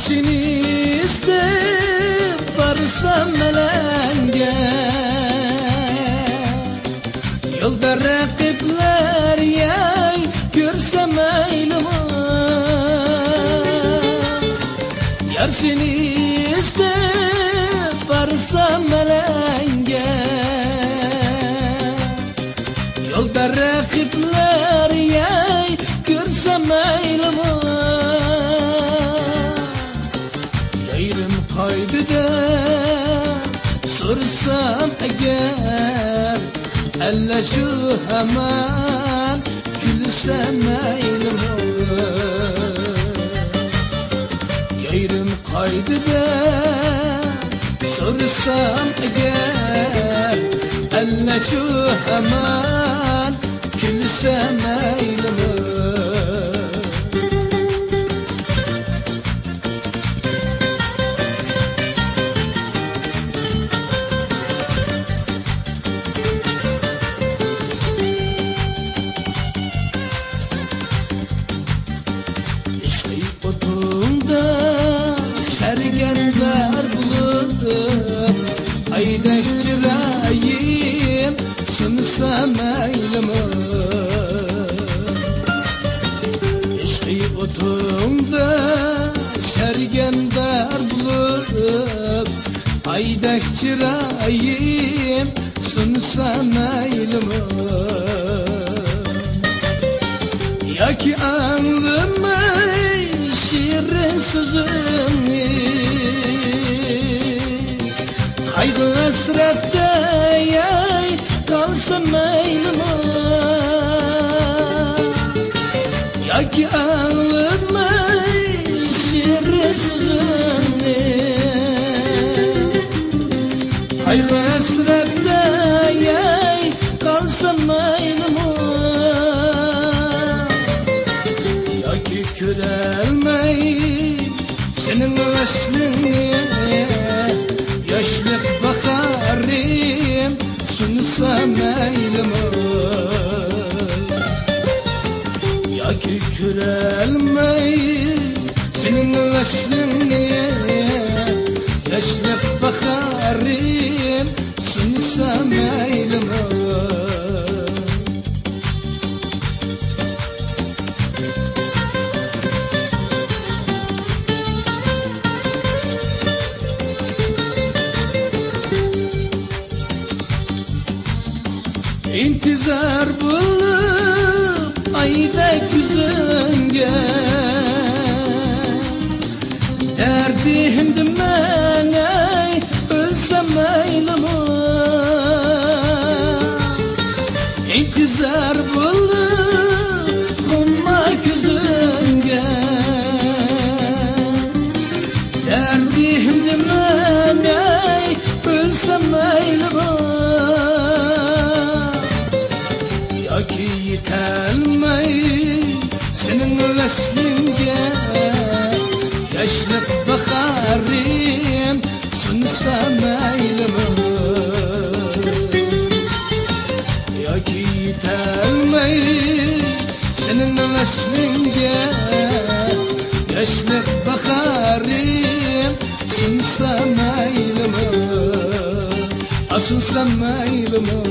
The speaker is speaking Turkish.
seni istep varsam melenge yolda rakipler yay görsem eyleme yar seni istep varsam melenge yolda rakipler yay görsem eyleme yayrim kaydıda sorsam eğer elle şu hemen gülsem eyleme yayrim kaydıda sorsam eğer elle şu hemen gülsem eyleme sergenler bulutum aydaş çırayım sunsam eyleme eşkı otumda sergenler bulutum aydaş çırayım sunsam eyleme ya ki anlamay şirin sözümü kaygı hasrette yay kalsam eyleme ya ki anlamay şirin sözümü kaygı hasrette yay kalsam eyleme körelmeyi senin veslini yaşlık bakarım sunsam eyleme ya ki körelmeyi senin veslini yaşlık bakarım sunsam eyleme İntizar bulup ayda güzünge derdimdim ben ey ölsem eyleme İntizar bulup konma güzünge derdimdim ben ey ölsem eyleme ki yetelmeyi senin veslinge yaşlık bakarım sunsam eyleme ya ki yetelmeyi senin veslinge yaşlık bakarım sunsam eyleme sunsam eyleme